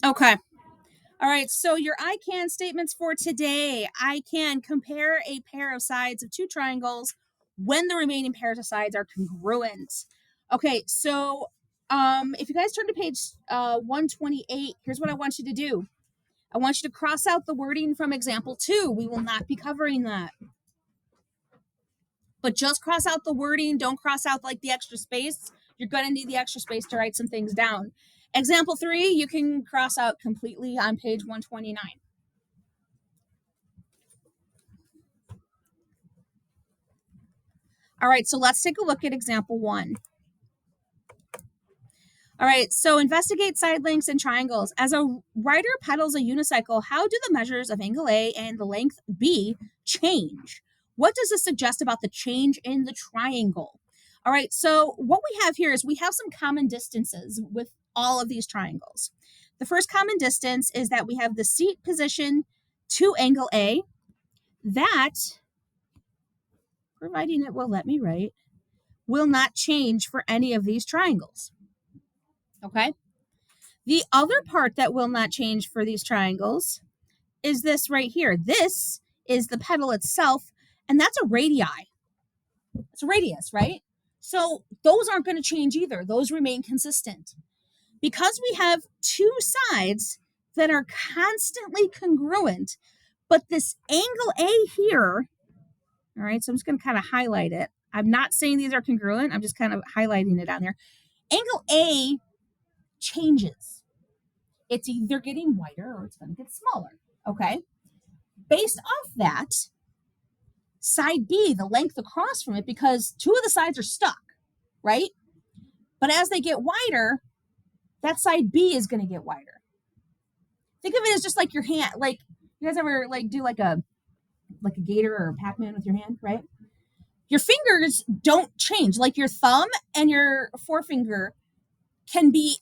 Okay. All right. So your I can statements for today. I can compare a pair of sides of two triangles when the remaining pairs of sides are congruent. Okay. So if you guys turn to page 128, here's what I want you to do. I want you to cross out the wording from example 2. We will not be covering that. But just cross out the wording. Don't cross out like the extra space. You're going to need the extra space to write some things down. Example 3, you can cross out completely on page 129. All right, so let's take a look at example 1. All right, so investigate side lengths and triangles. As a rider pedals a unicycle, how do the measures of angle A and the length B change? What does this suggest about the change in the triangle? All right, so what we have here is we have some common distances with all of these triangles. The first common distance is that we have the seat position to angle A. That, providing it will let me write, will not change for any of these triangles. Okay? The other part that will not change for these triangles is this right here. This is the pedal itself, and that's a radii. It's a radius, right? So those aren't going to change either. Those remain consistent. Because we have two sides that are constantly congruent, but this angle A here, all right, so I'm just going to kind of highlight it. I'm not saying these are congruent. I'm just kind of highlighting it on there. Angle A changes. It's either getting wider or it's going to get smaller. Okay. Based off that, side B, the length across from it, because two of the sides are stuck, right? But as they get wider, that side B is going to get wider. Think of it as just like your hand. Like, you guys ever like do like a gator or a Pac-Man with your hand, right? Your fingers don't change. Like your thumb and your forefinger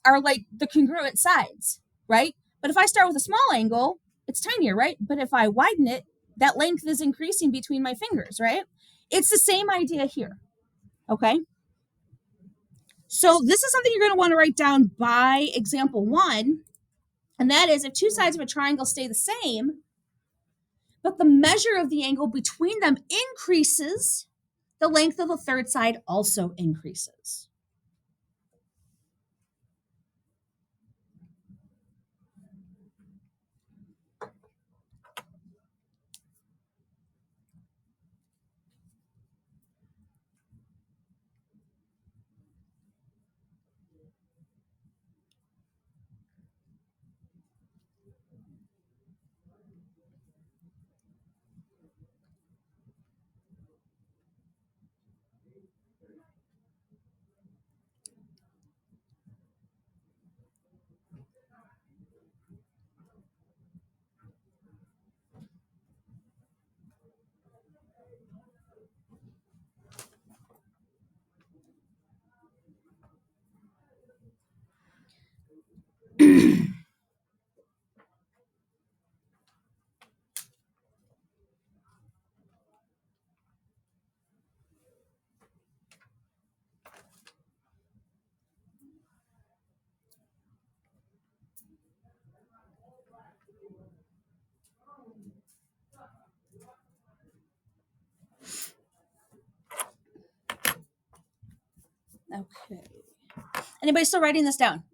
are like the congruent sides, right? But if I start with a small angle, it's tinier, right? But if I widen it, that length is increasing between my fingers, right? It's the same idea here, okay? So this is something you're going to want to write down by example 1, and that is if two sides of a triangle stay the same, but the measure of the angle between them increases, the length of the third side also increases. Okay. Anybody still writing this down?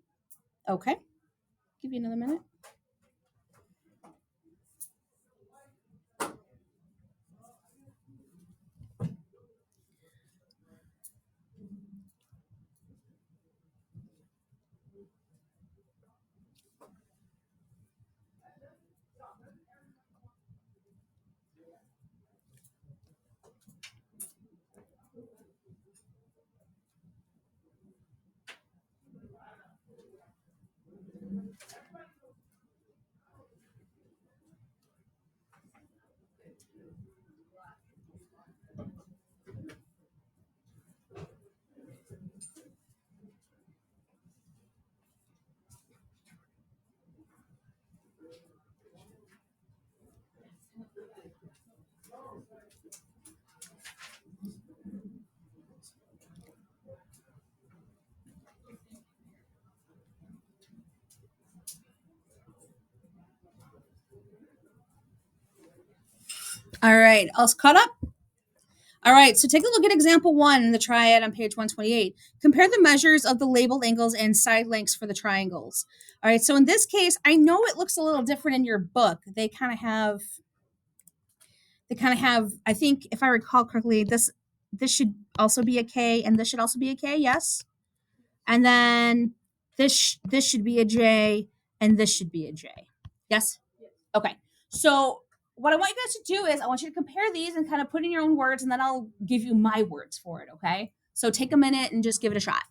Okay. Give you another minute. All right, all caught up? All right, so take a look at example 1 in the triad on page 128. Compare the measures of the labeled angles and side lengths for the triangles. All right, so in this case, I know it looks a little different in your book. They kind of have, I think if I recall correctly, this should also be a K and this should also be a K, yes? And then this should be a J and this should be a J. Yes? Okay. So what I want you guys to do is I want you to compare these and kind of put in your own words, and then I'll give you my words for it, okay? So take a minute and just give it a shot.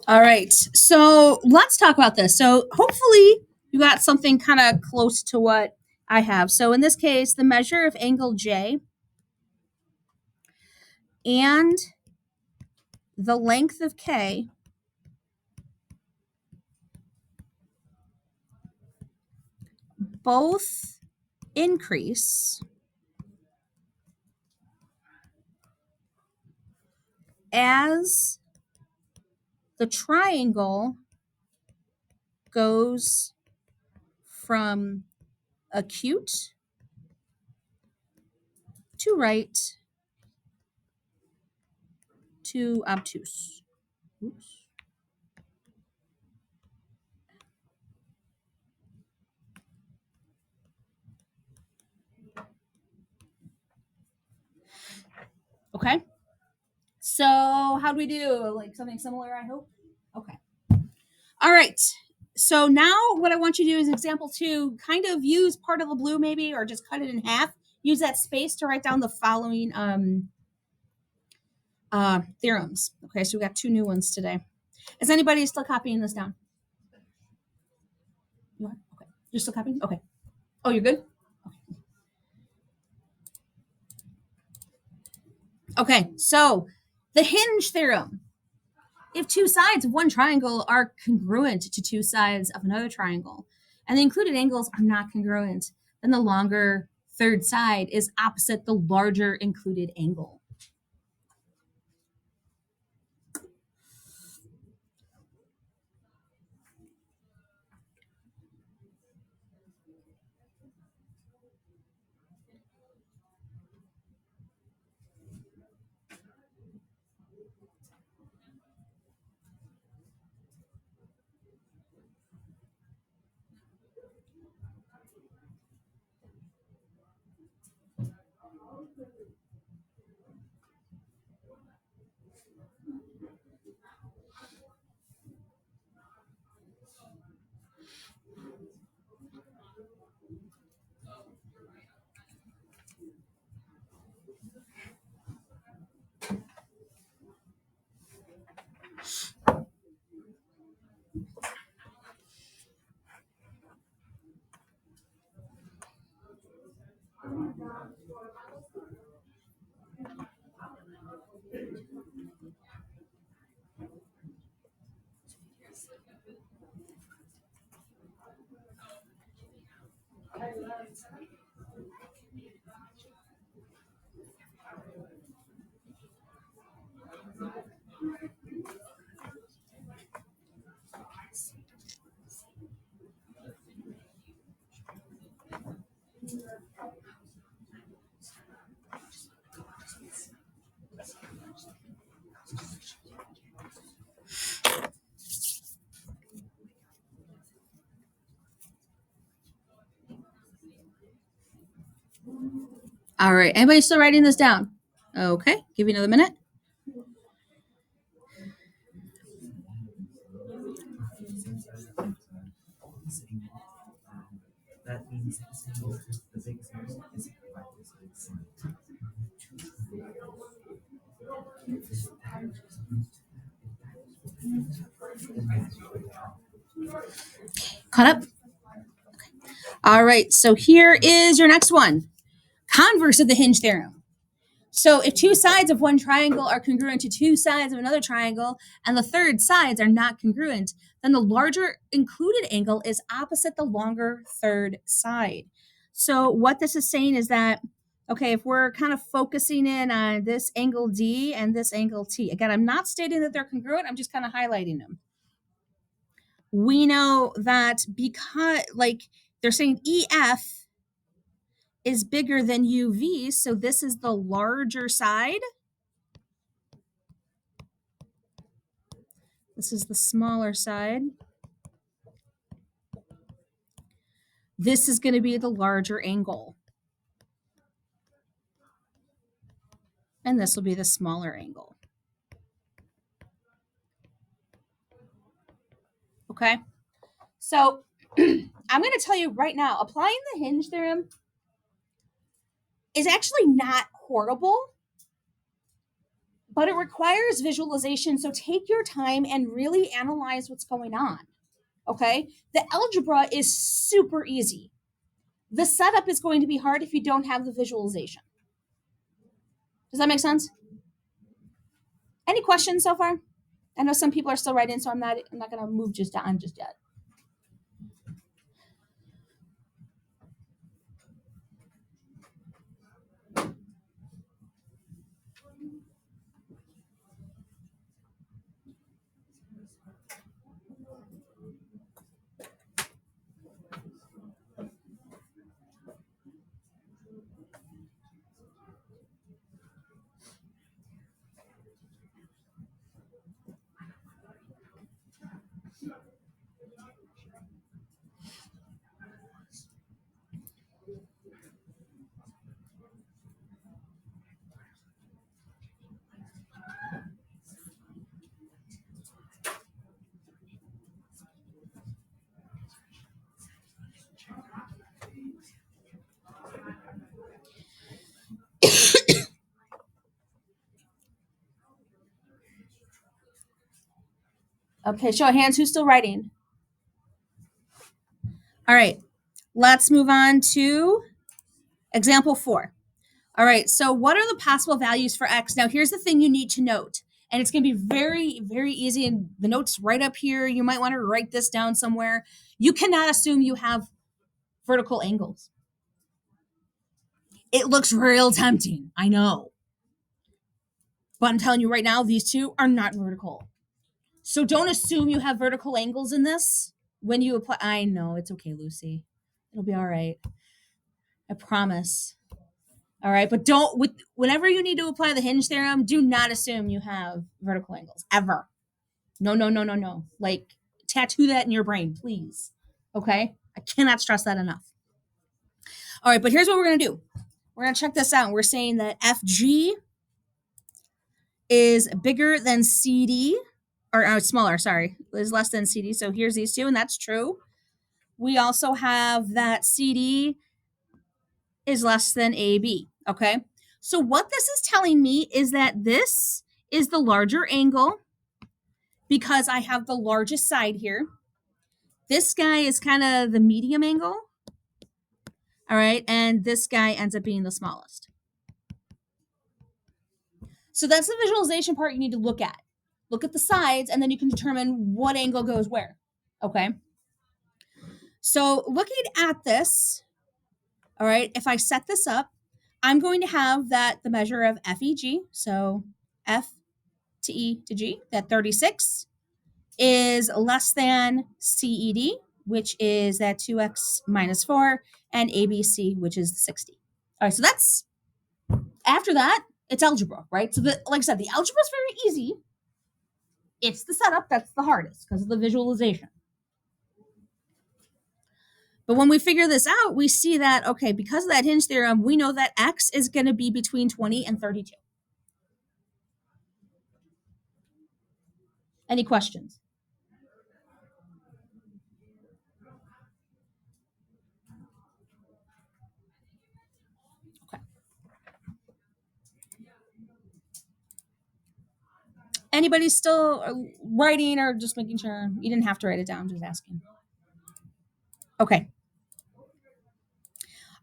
All right. So let's talk about this. So hopefully you got something kind of close to what I have. So in this case, the measure of angle J and the length of K both increase as the triangle goes from acute to right to obtuse. Oops. Okay. So how do we do? Like something similar, I hope? Okay. All right. So now what I want you to do is example 2, kind of use part of the blue maybe, or just cut it in half. Use that space to write down the following theorems. Okay, so we got 2 new ones today. Is anybody still copying this down? You are? Okay. You're still copying? Okay. Oh, you're good? Okay, so the hinge theorem. If 2 sides of one triangle are congruent to 2 sides of another triangle, and the included angles are not congruent, then the longer third side is opposite the larger included angle. All right. Anybody still writing this down? Okay. Give you another minute. Caught up? All right. So here is your next one. Converse of the hinge theorem. So if two sides of one triangle are congruent to two sides of another triangle, and the third sides are not congruent, then the larger included angle is opposite the longer third side. So what this is saying is that, okay, if we're kind of focusing in on this angle D and this angle T, again, I'm not stating that they're congruent, I'm just kind of highlighting them. We know that because, like, they're saying EF is bigger than UV, so this is the larger side. This is the smaller side. This is going to be the larger angle. And this will be the smaller angle. Okay? So I'm going to tell you right now, applying the hinge theorem is actually not horrible, but it requires visualization. So take your time and really analyze what's going on. Okay? The algebra is super easy. The setup is going to be hard if you don't have the visualization. Does that make sense? Any questions so far? I know some people are still writing, so I'm not going to move just on just yet. Okay, show of hands, who's still writing? All right, let's move on to example 4. All right, so what are the possible values for x? Now, here's the thing you need to note, and it's going to be very, very easy, and the note's right up here. You might want to write this down somewhere. You cannot assume you have vertical angles. It looks real tempting, I know. But I'm telling you right now, these two are not vertical. So don't assume you have vertical angles in this when you apply. I know, it's okay, Lucy. It'll be all right. I promise. All right, but whenever you need to apply the hinge theorem, do not assume you have vertical angles ever. No. Like, tattoo that in your brain, please. Okay? I cannot stress that enough. All right, but here's what we're going to do. We're going to check this out. We're saying that FG is bigger than CD, or smaller, sorry, is less than CD. So here's these two, and that's true. We also have that CD is less than AB, okay? So what this is telling me is that this is the larger angle because I have the largest side here. This guy is kind of the medium angle. All right. And this guy ends up being the smallest. So that's the visualization part you need to look at. Look at the sides, and then you can determine what angle goes where. Okay. So looking at this, all right, if I set this up, I'm going to have that the measure of FEG, so F to E to G, that 36 is less than CED, which is that 2x minus 4, and ABC, which is 60. All right, so that's, after that, it's algebra, right? So, like I said, the algebra is very easy. It's the setup that's the hardest because of the visualization. But when we figure this out, we see that, okay, because of that hinge theorem, we know that x is going to be between 20 and 32. Any questions? Okay. Anybody still writing or just making sure? You didn't have to write it down, just asking. Okay.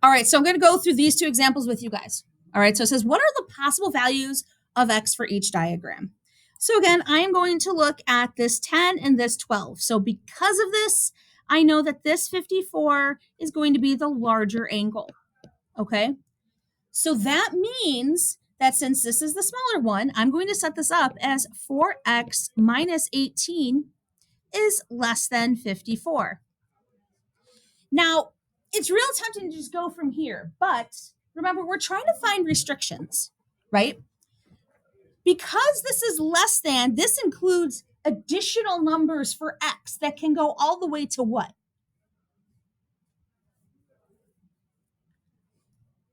All right, so I'm going to go through these two examples with you guys. All right, so it says, what are the possible values of x for each diagram? So again, I'm going to look at this 10 and this 12. So because of this, I know that this 54 is going to be the larger angle, okay? So that means that since this is the smaller one, I'm going to set this up as 4x minus 18 is less than 54. Now, it's real tempting to just go from here, but remember, we're trying to find restrictions, right? Because this is less than, this includes additional numbers for x that can go all the way to what?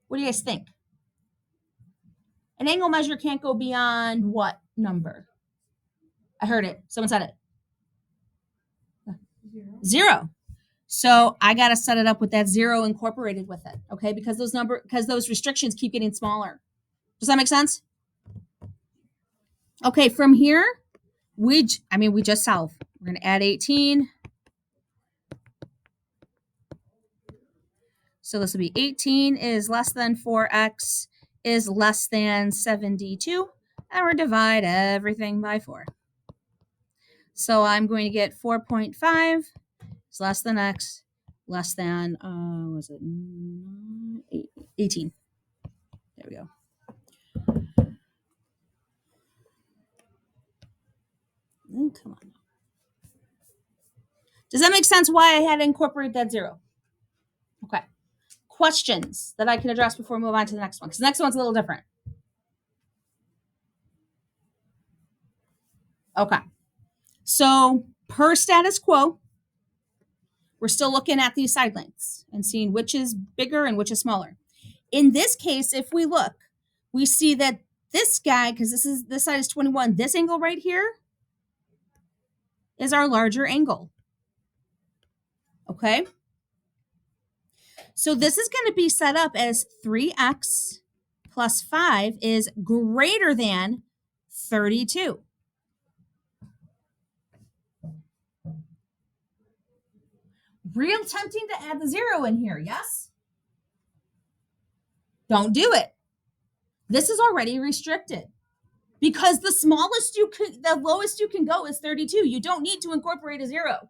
What do you guys think? An angle measure can't go beyond what number? I heard it. Someone said it. 0. So I got to set it up with that 0 incorporated with it, okay? Because those restrictions keep getting smaller. Does that make sense? Okay, from here, we just solve. We're going to add 18. So this will be 18 is less than 4x is less than 72. And we're divide everything by 4. So I'm going to get 4.5 is less than x, less than, 18. There we go. Oh, come on. Does that make sense why I had to incorporate that 0? Okay. Questions that I can address before we move on to the next one, because the next one's a little different. Okay. So per status quo, we're still looking at these side lengths and seeing which is bigger and which is smaller. In this case, if we look, we see that this guy, because this side is 21, this angle right here is our larger angle. Okay? So this is going to be set up as 3x plus 5 is greater than 32. Real tempting to add the 0 in here, yes? Don't do it. This is already restricted because the lowest you can go is 32. You don't need to incorporate a 0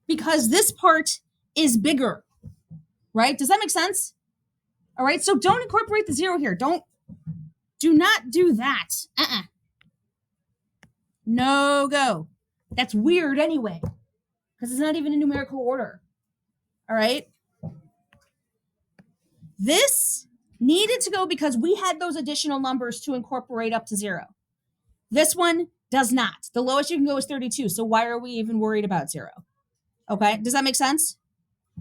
because this part is bigger, right? Does that make sense? All right, so don't incorporate the 0 here. Do not do that. No go. That's weird anyway because it's not even in numerical order. All right. This needed to go because we had those additional numbers to incorporate up to 0. This one does not. The lowest you can go is 32. So why are we even worried about 0? Okay. Does that make sense?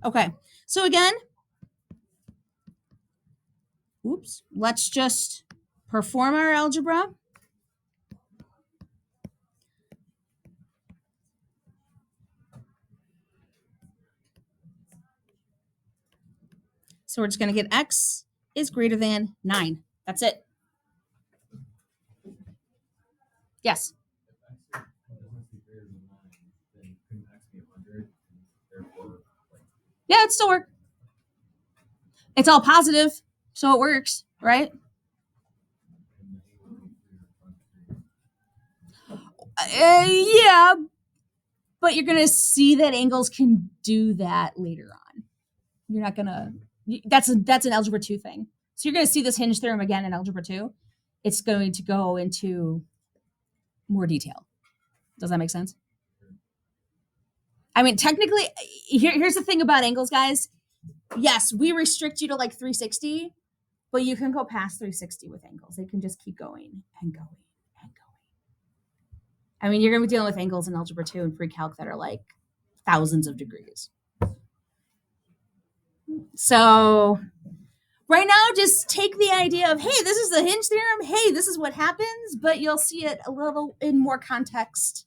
Okay. So again, let's just perform our algebra. So we're just going to get x is greater than 9. That's it. Yes. Yeah, it still works. It's all positive, so it works, right? Yeah, but you're gonna see that angles can do that later on. You're not gonna. That's an algebra 2 thing. So you're gonna see this hinge theorem again in algebra 2. It's going to go into more detail. Does that make sense? I mean, technically, here's the thing about angles, guys. Yes, we restrict you to like 360, but you can go past 360 with angles. They can just keep going and going and going. I mean, you're going to be dealing with angles in algebra 2 and pre-calc that are like thousands of degrees. So right now, just take the idea of, hey, this is the hinge theorem. Hey, this is what happens, but you'll see it a little in more context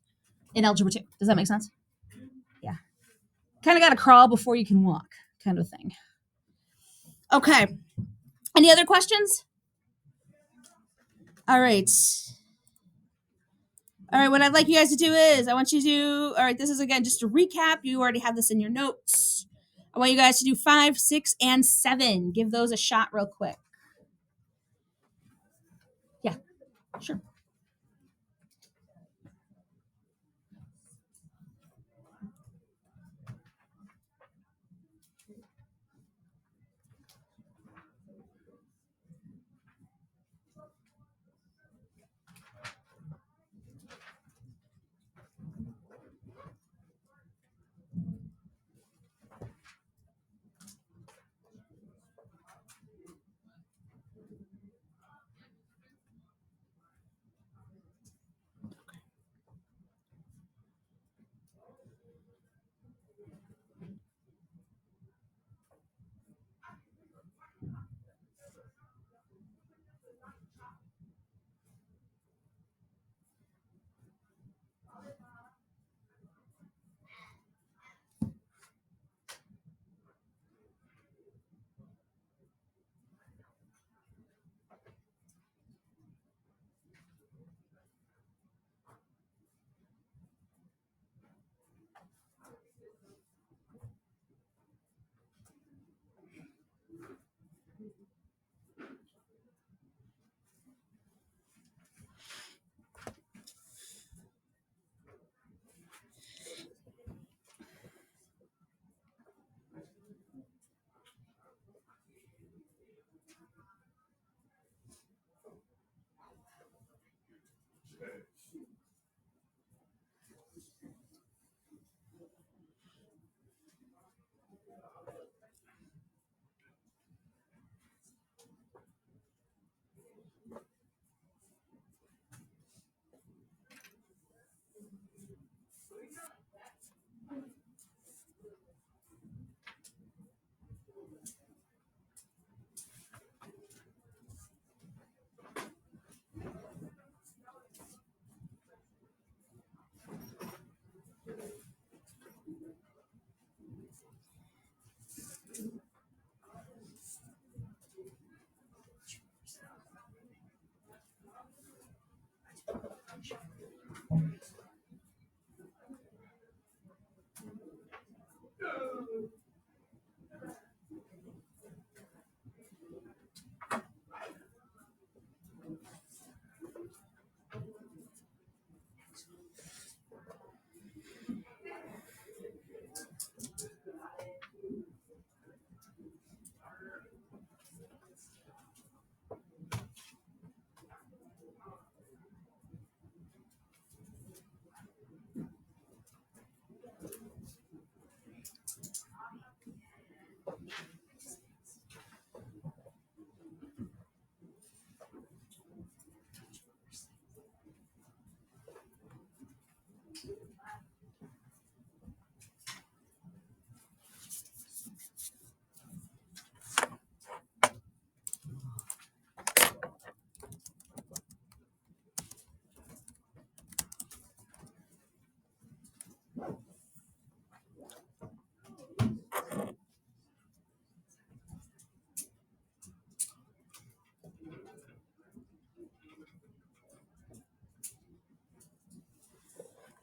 in algebra 2. Does that make sense? Yeah. Kind of got to crawl before you can walk, kind of thing. Okay. Any other questions? All right. All right, what I'd like you guys to do is I want you to, all right, this is again just a recap. You already have this in your notes. I want you guys to do 5, 6, and 7. Give those a shot real quick. Yeah, sure.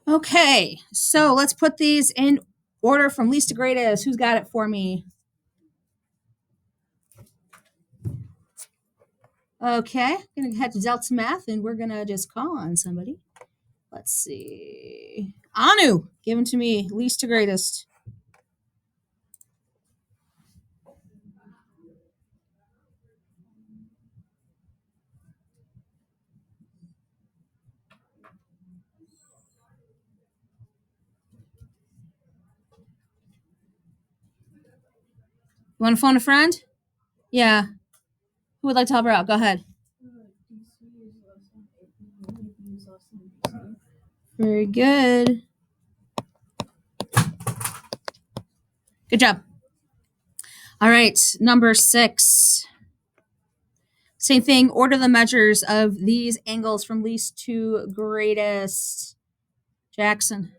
Okay, so let's put these in Order from least to greatest. Who's got it for me? Okay, I'm gonna head to Delta Math and we're gonna just call on somebody. Let's see. Anu, give them to me, least to greatest. You want to phone a friend? Yeah. Who would like to help her out? Go ahead. Very good. Good job. All right, number 6. Same thing. Order the measures of these angles from least to greatest. Jackson.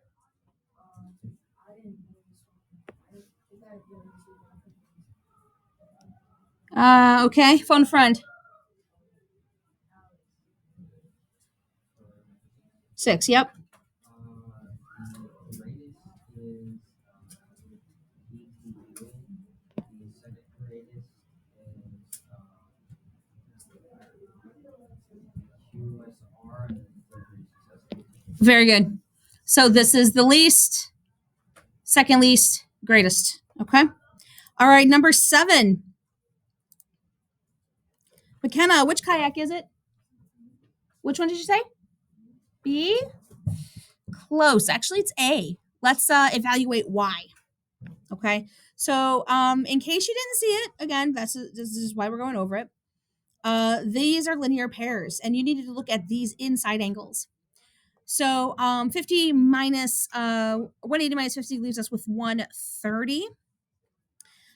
Okay. Phone a friend. 6. Yep. Very good. So this is the least, second least, greatest. Okay. All right. Number 7. McKenna, which kayak is it? Which one did you say? B? Close. Actually, it's A. Let's evaluate why. Okay. So in case you didn't see it, again, this is why we're going over it. These are linear pairs, and you needed to look at these inside angles. So 50 minus 180 minus 50 leaves us with 130.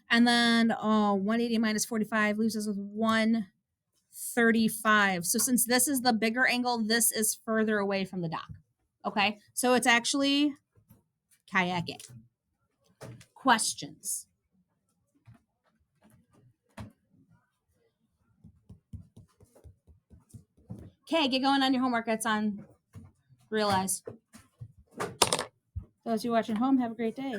And then 180 minus 45 leaves us with 135. So since this is the bigger angle, this is further away from the dock. Okay, so it's actually kayaking. Questions? Okay, get going on your homework. That's on Realize. Those of you watching home, have a great day.